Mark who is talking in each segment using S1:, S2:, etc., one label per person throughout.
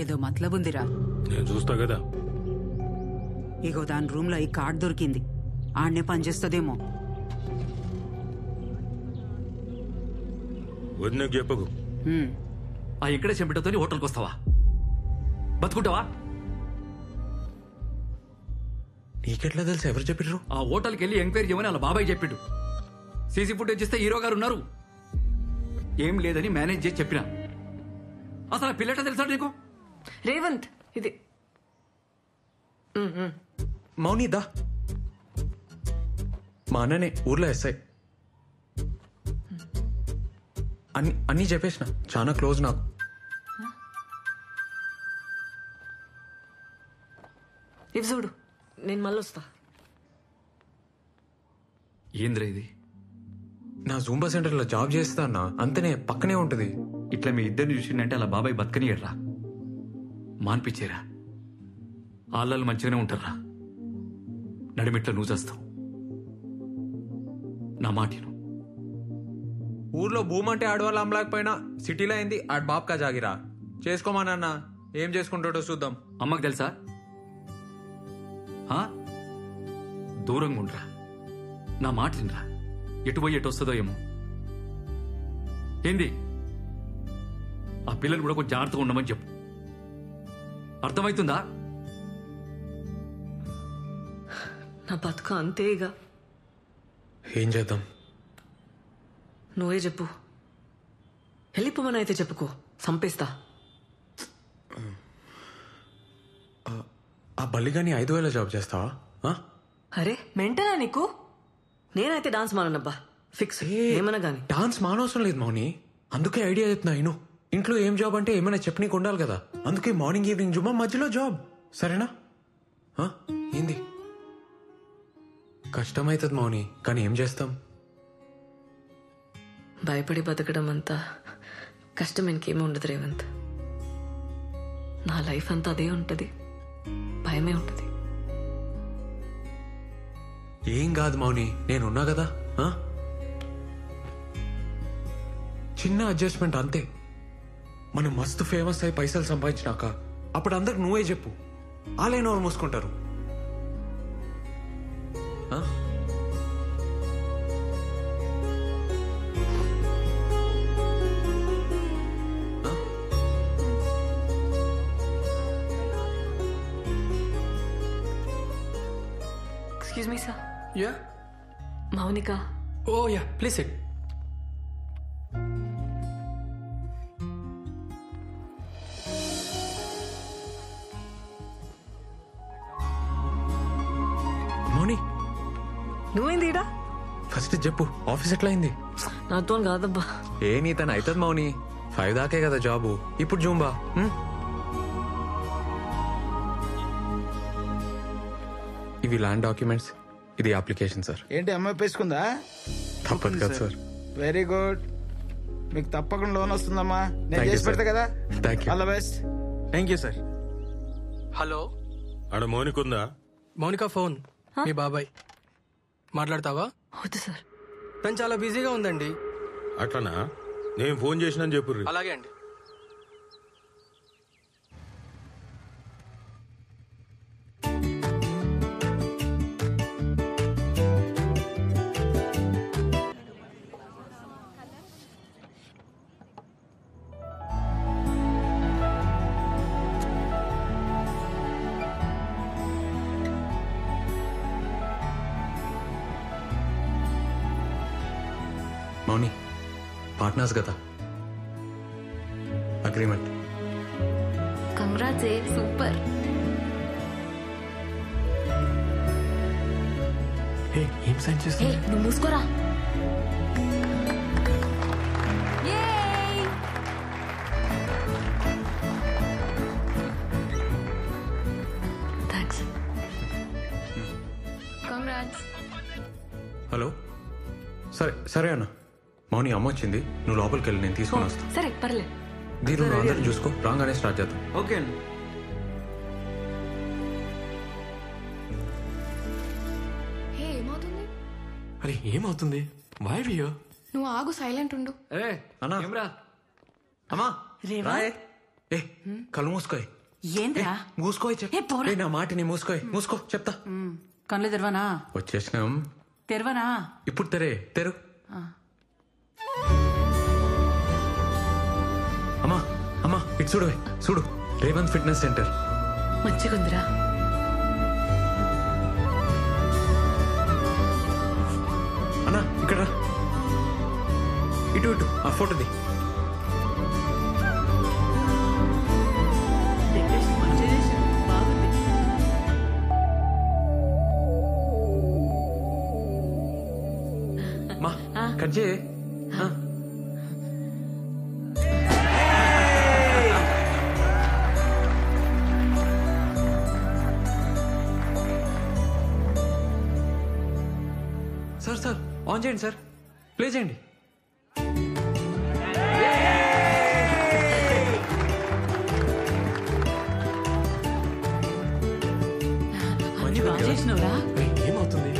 S1: ఏదో మతలబుందిరా.
S2: నేను చూస్తా కదా.
S1: ఇగో దాని రూమ్ లో ఈ కార్డ్ దొరికింది, ఆడనే పనిచేస్తుందేమో.
S2: వదినకు చెప్పకు.
S3: ఆ ఇక్కడే చెంపిటతో హోటల్కి వస్తావా? బతుకుంటావా?
S4: నీకెట్లా తెలుసు? ఎవరు చెప్పిర్రు?
S3: ఆ హోటల్కి వెళ్ళి ఎంక్వైరీ చేయమని వాళ్ళ బాబాయ్ చెప్పిండు. సీసీ ఫుటేజ్ ఇస్తే హీరో గారు ఉన్నారు. ఏం లేదని మేనేజ్ చేసి చెప్పినా. అసలు పిల్లట తెలుసా నీకు?
S5: రేవంత్ ఇది
S4: మౌని దా. మా అన్ననే ఊర్లో ఎస్ఐ. అన్నీ చెప్పేసిన, చాలా క్లోజ్ నాకు.
S5: ఇవి చూడు, నేను మళ్ళీ వస్తా.
S3: ఏంద్రా ఇది?
S4: నా జూంబా సెంటర్లో జాబ్ చేస్తా అన్న, అంతనే పక్కనే ఉంటది.
S3: ఇట్లా మీ ఇద్దరిని చూసిందంటే అలా బాబాయ్ బతకనియడ్రా, మాన్పించేరా. ఆళ్ళలు మంచిగానే ఉంటారా. నడిమిట్లో నువ్వు చేస్తావు. నా మాటిను.
S4: ఊర్లో భూమి అంటే ఆడవాళ్ళు అమ్మలేకపోయినా సిటీలో అయింది ఆడ బాబ్కా జాగిరా. చేసుకోమానన్న, ఏం చేసుకుంటాడో చూద్దాం.
S3: అమ్మకు తెలుసా? దూరంగా ఉండరా. నా మాట వినరా. ఎటు పోయి ఎటు వస్తుందో ఏమో. ఏంది? ఆ పిల్లలు కూడా కొంచెం జాగ్రత్తగా ఉండమని చెప్పు. అర్థమవుతుందా?
S5: నా బతుక అంతే. ఇక
S4: ఏం చేద్దాం?
S5: నువ్వే చెప్పు. వెళ్ళిపోమని అయితే చెప్పుకో, సంపేస్తా.
S4: ఆ బల్లిగాని 5,000 జాబ్ చేస్తావా?
S5: అరే మెంటనా నీకు? నేనైతే డాన్స్ మానబ్బా, ఫిక్స్. ఏమన్నా గానీ
S4: డాన్స్ మానవసరం లేదు మౌని, అందుకే ఐడియా చెప్తున్నా. నేను ఇంట్లో ఏం జాబ్ అంటే ఏమైనా చెప్పనీకి ఉండాలి కదా. అందుకే మార్నింగ్ ఈవినింగ్ జుమ్మా, మధ్యలో జాబ్. సరేనా? ఏంది? కష్టమవుతుంది మౌని, కానీ ఏం చేస్తాం?
S5: భయపడి బతకడం అంతా కష్టం ఇంకేమీ ఉండదు రేవంత్. నా లైఫ్ అంతా అదే ఉంటది, భయమే ఉంటది.
S4: ఏం కాదు మౌని, నేనున్నా కదా. చిన్న అడ్జస్ట్మెంట్ అంతే. మనం మస్తు ఫేమస్ అయి పైసలు సంపాదించినాక అప్పుడు అందరికి నువ్వే చెప్పు, వాళ్ళే నోరు మూసుకుంటారు.
S5: Excuse me, sir.
S6: Yeah?
S5: Maunika.
S6: Oh, yeah. Please sit.
S4: Mouni,
S5: నువ్వేందిడా?
S4: ఫస్ట్ చెప్పు, ఆఫీస్ ఎట్లా అయింది?
S5: నాతో కాదబ్బా.
S4: ఏ నీ తను అవుతుంది మౌని, 5 దాకే కదా జాబు. ఇప్పుడు జూంబా. ఇవి ల్యాండ్ డాక్యుమెంట్స్, ఇది అప్లికేషన్ సార్.
S7: ఏంటి అమ్మాయి పేసుకుందా?
S4: తప్పదు కదా సార్.
S7: వెరీ గుడ్, మీకు తప్పకుండా లోన్ వస్తుందమ్మా. నేను చేసి పెడతా కదా. All the best.
S6: Thank you sir. Hello,
S2: ఆడ మౌనికుందా?
S6: మౌనిక ఫోన్ మీ బాబాయ్. మాట్లాడతావా?
S5: వద్దు సార్,
S6: తను చాలా బిజీగా ఉందండి.
S2: అట్లనా? నేను ఫోన్ చేసినా చెప్పుర్రి.
S6: అలాగే అండి.
S4: మౌని, పార్ట్నర్స్ కదా, అగ్రిమెంట్.
S8: Congrats, super.
S4: ఏం సైన్ చేస్తా?
S8: నువ్వు మూసుకోరా.
S5: థ్యాంక్స్.
S8: కంగ్రాట్స్.
S4: హలో, సరే సరే అన్న. మౌని అమ్మ వచ్చింది, నువ్వు లోపలికి వెళ్ళి నేను తీసుకొని వస్తా.
S5: సరే పర్లేదు.
S4: దీని అందరిని చూసుకో, రాగానే స్టార్ట్ చేద్దాం.
S3: ఓకే అండి.
S8: ఏమవుతుంది?
S6: అరే ఏమవుతుంది? Why we here?
S8: నువ్వు ఆగు, సైలెంట్ ఉండు.
S4: అన్నా,
S3: ఏమ్రా?
S4: అమ్మా రాయే. ఏ కళ్ళు మూసుకోయ్.
S1: ఏంద్రా
S4: మూసుకోయ్
S1: ఏ, పోరా.
S4: నా మాటిని మూసుకోయ్. మూసుకో చెప్తా.
S1: కళ్ళు తెరవనా?
S4: వచ్చేసినాం.
S1: తెరవనా?
S4: ఇప్పుడు తెరు. అమ్మా ఇటు చూడు రేవంత్ ఫిట్నెస్ సెంటర్.
S5: మంచిగుందిరా.
S4: అన్నా ఇక్కడ ఇటు ఆ ఫోటోది. మా కట్ చేయి. సార్ ఆన్ చేయండి సార్, ప్లే చేయండి.
S1: చేసినవురా?
S4: ఏమవుతుంది?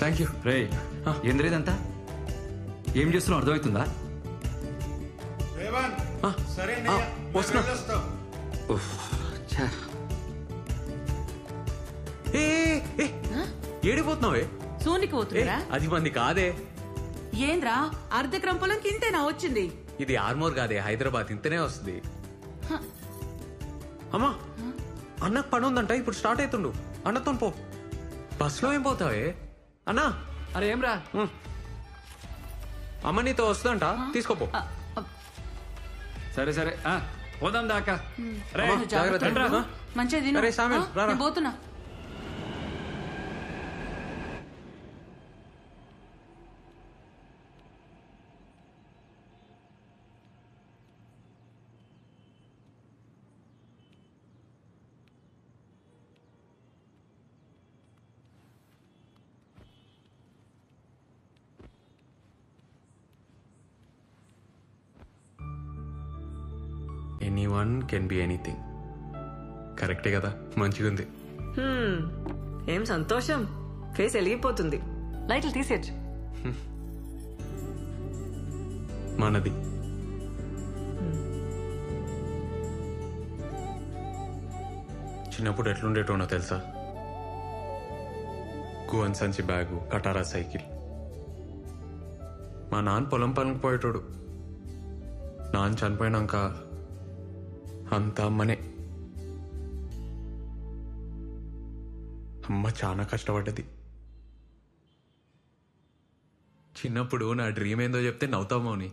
S4: Thank you.
S3: రే ఏం లేదంతా ఏం చేస్తున్నావు అర్థమవుతుందా?
S4: వస్తున్నా. ఏడిపోతున్నావే?
S1: సూనికి పోతున్నారా?
S4: అది మంది కాదే.
S1: ఏంద్రా అర్ధక్రమ పొలంకి ఇంతేనా వచ్చింది?
S4: ఇది ఆర్మోర్ కాదే, హైదరాబాద్. ఇంతనే వస్తుంది. అమ్మా అన్నకు పని ఉందంట, ఇప్పుడు స్టార్ట్ అవుతుండు. అన్నతో పో. బస్సులో ఏం పోతావే? అన్నా
S3: అరే ఏం రా.
S4: అమ్మ నీతో వస్తుందంట, తీసుకోపో.
S3: సరే పోదాం దాకా.
S1: మంచిగా తిను.
S4: అరే సామెల్, రారా.
S1: నేను పోతున్నా.
S4: Anyone can be anything. కరెక్టే కదా? మంచిగా ఉంది.
S5: ఏం సంతోషం, ఫేస్ వెలిగిపోతుంది. లైట్లు తీసేచ్చు.
S4: మనది. చిన్నప్పుడు ఎట్లుండేటోనో తెలుసా? గువన్ సంచి బ్యాగు, కటారా సైకిల్. మా నాన్న పొలం పనికి పోయేటోడు. నాన్న చనిపోయినాక అంత అమ్మనే. అమ్మ చాలా కష్టపడ్డది. చిన్నప్పుడు నా డ్రీమ్ ఏందో చెప్తే నవ్వుతామో అని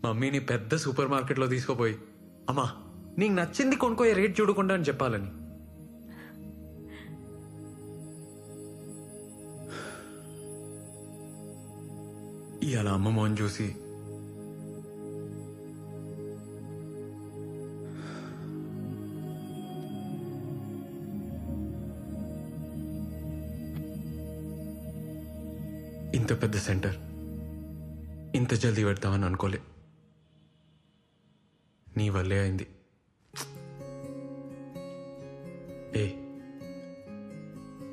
S4: మమ్మీని పెద్ద సూపర్ మార్కెట్లో తీసుకుపోయి, అమ్మా నీకు నచ్చింది కొనుక్కోయే, రేట్ చూడకుండా అని చెప్పాలని. ఇవాళ అమ్మ మోహన్ చూసి ఇంత పెద్ద సెంటర్ ఇంత జల్దీ పెడతామని అనుకోలే. నీ వల్లే అయింది.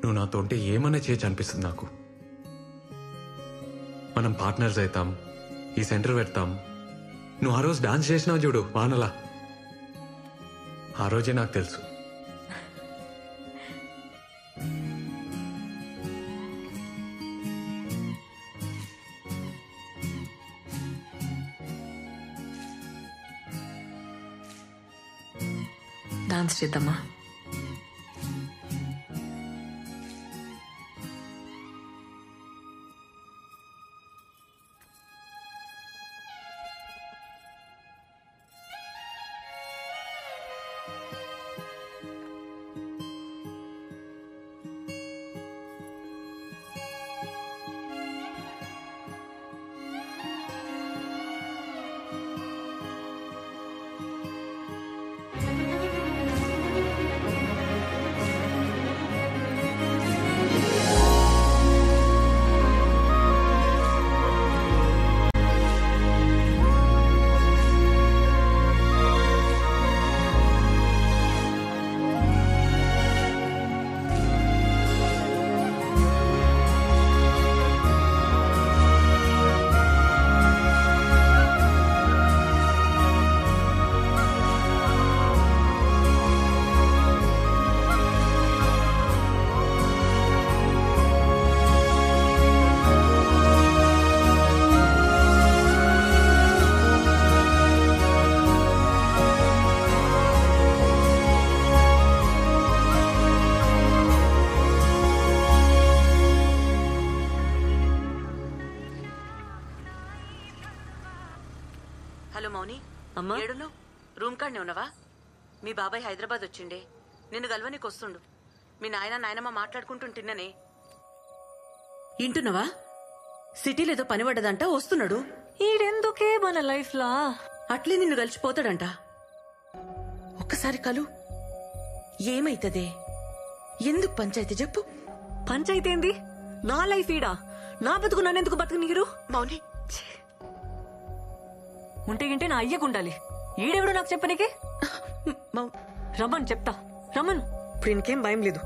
S4: నువ్వు నాతో ఉంటే ఏమన్నా చేయొచ్చు అనిపిస్తుంది నాకు. మనం పార్ట్నర్స్ అవుతాం, ఈ సెంటర్ పెడతాం. నువ్వు ఆ రోజు డాన్స్ చేసినావు చూడు వానలా, ఆ రోజే నాకు తెలుసు.
S5: డాన్స్ చేద్దామా?
S9: మౌని
S5: అమ్మా
S9: ఏడును రూమ్ కాడనే ఉన్నవా? మీ బాబాయ్ హైదరాబాద్ వచ్చిండే, నిన్ను గల్వనికి వస్తుండు. మీ నాయనమ్మ మాట్లాడుకుంటుంటిన్ననే. ఇంటున్నవా? సిటీలో ఏదో పని పడ్డదంట, వస్తున్నాడు.
S5: ఈడెందుకే మన లైఫ్ లా
S9: అట్లే నిన్ను కలిసిపోతాడంట. ఒక్కసారి కలు, ఏమైతదే? ఎందుకు పంచాయతీ చెప్పు.
S5: పంచాయితీ ఏంది? నా లైఫ్ ఈడా, నా బతుకు నన్నెందుకు బతుకు నీరు?
S9: మౌని
S5: ఉంటే గింటే నా అయ్యకుండాలి. ఈడెవడు నాకు చెప్పనీకి? రమ్మను చెప్తా, రమ్మను. ఇప్పుడు ఇంకేం భయం లేదు.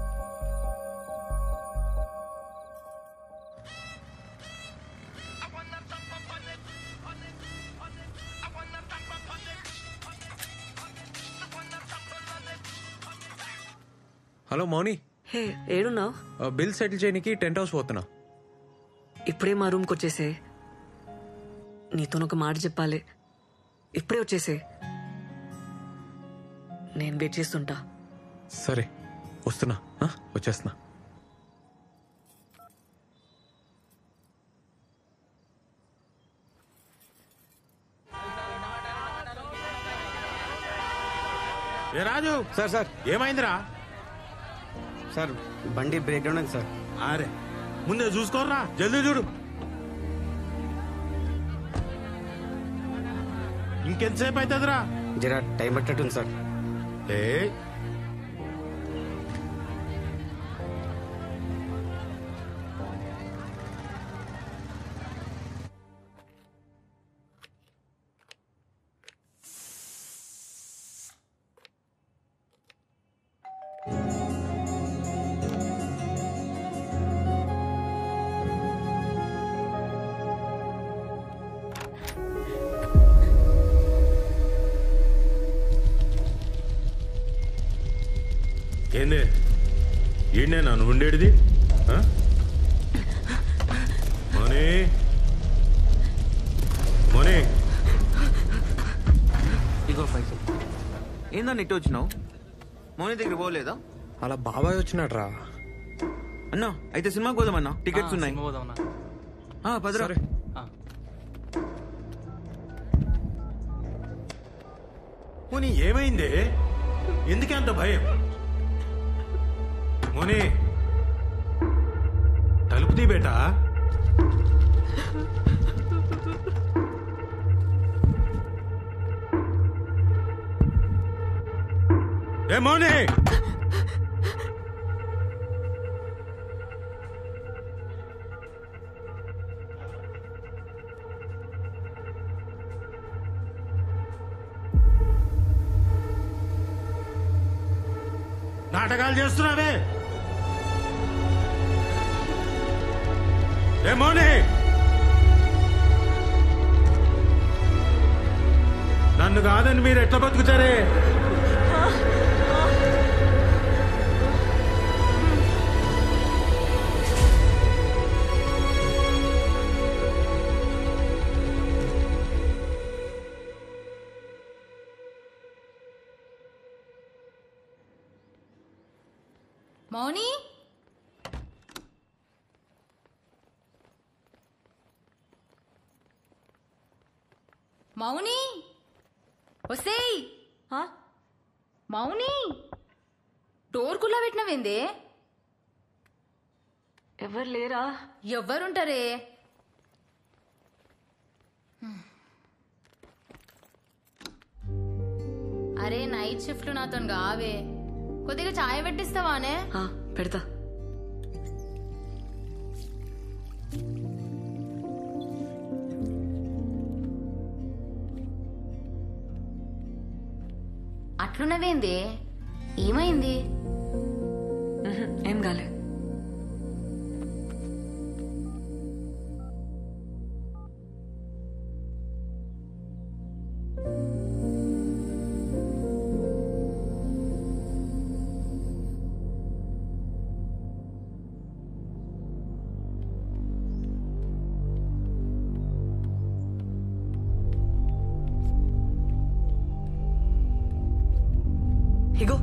S4: హలో మౌని,
S5: హే ఏడున్నావు?
S4: బిల్ సెటిల్ చేయడానికి టెంట్ హౌస్ పోతున్నా.
S5: ఇప్పుడే మా రూమ్కి వచ్చేసే. నీతోనొక మాట చెప్పాలి. ఇప్పుడే వచ్చేసే, నేను వెయిట్ చేస్తుంటా.
S4: సరే వస్తున్నా, వచ్చేస్తున్నా.
S2: ఏ రాజు,
S7: సార్ సార్
S2: ఏమైందిరా?
S7: సార్ బండి బ్రేక్ డౌన్ అయింది సార్.
S2: అరే ముందే చూసుకోర్రా, జల్దీ చూడు. ఇంకెంతసేపు అవుతుందిరా?
S7: జరా టైం పట్టట్టుంది సార్.
S2: ఏ ఏందే ఈయనే నన్ను ఉండేది? మోనీ మోనీ,
S7: ఇగో పైసలు. ఏందన్న ఇటు వచ్చినావు? మౌని దగ్గర పోలేదా?
S4: అలా బాబాయ్ వచ్చినాడు రా.
S7: అన్నా అయితే సినిమాకి పోదామన్నా, టికెట్స్ ఉన్నాయి. పదరా.
S2: మోనీ ఏమైంది? ఎందుకే అంత భయం? మోనీ తలుపు తీ బేటా. ఏ మోనీ, నాటకాలు చేస్తున్నావే? ఏ మోనీ, నన్ను కాదని మీరు ఎట్లా బతుకుతారే?
S8: మౌని మౌని వసేయ్. మౌని డోర్ కుల్లా పెట్టినవేందే?
S5: ఎవరు లేరా?
S8: ఎవ్వరుంటారే? అరే నైట్ షిఫ్ట్ నాతో కావే, కొద్దిగా చాయ్ పెట్టిస్తావానే?
S5: పెడతా.
S8: అట్లున్నవేంది? ఏమైంది?
S5: ఏం కాలే. ఇగో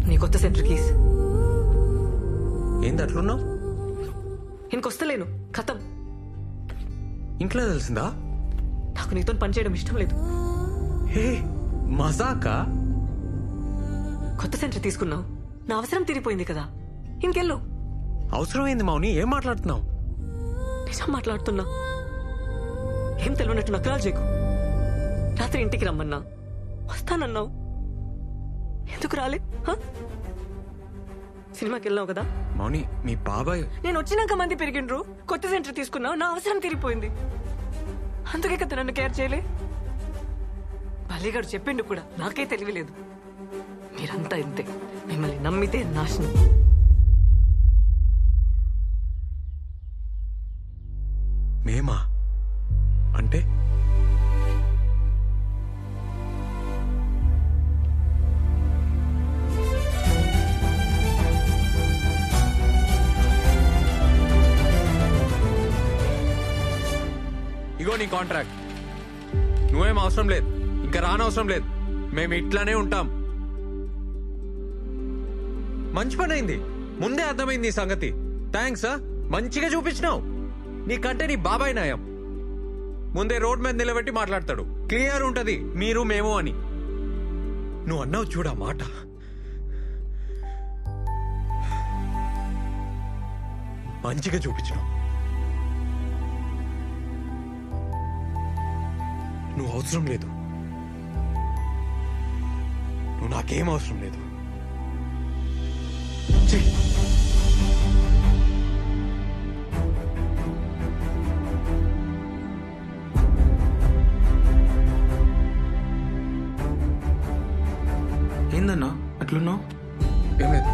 S5: నీ కొత్త సెంటర్ కీస్.
S4: ఏంది అట్లున్నావు?
S5: ఇంకొస్తలేను, ఖతం.
S4: ఇంట్లో తెలిసిందా?
S5: నాకు నీతో పనిచేయడం ఇష్టం లేదు.
S4: హే మజాకా?
S5: కొత్త సెంటర్ తీసుకున్నావు, నా అవసరం తీరిపోయింది కదా, ఇంకెళ్ళు.
S4: అవసరమైంది మౌని, ఏం మాట్లాడుతున్నావు?
S5: నిజం మాట్లాడుతున్నా. ఏం తెలియనట్టు నకరాలు చేయకు. రాత్రి ఇంటికి రమ్మన్నా వస్తానన్నావు, ఎందుకు రాలే? సినిమాకి వెళ్ళినావు కదా.
S4: మౌని మీ బాబాయ్
S5: నేను వచ్చినాక మంది పెరిగిండ్రు, కొత్త సెంటర్ తీసుకున్నావు, నా అవసరం తీరిపోయింది, అందుకే కదా నన్ను కేర్ చేయలే. బల్లిగాడు చెప్పిండు కూడా, నాకే తెలియలేదు. మీరంతా ఇంతే, మిమ్మల్ని నమ్మితే నాశనం.
S4: మేమా అంటే? ఇగో నీ కాంట్రాక్ట్, నువ్వేం అవసరం లేదు, ఇంకా రానవసరం లేదు, మేము ఇట్లానే ఉంటాం. మంచి పని అయింది, ముందే అర్థమైంది ఈ సంగతి. థ్యాంక్స్. మంచిగా చూపించినావు. నీకంటే నీ బాబాయ్ నయం. ముందే రోడ్ మీద నిలబెట్టి మాట్లాడతాడు, క్లియర్ ఉంటది మీరు మేము అని. నువ్వు అన్నావు చూడా మాట, మంచిగా చూపించినావు. నువ్వు అవసరం లేదు, నువ్వు నాకేం అవసరం లేదు.
S2: ఏందన్నా అట్లున్నావు?
S4: ఏం లేదు.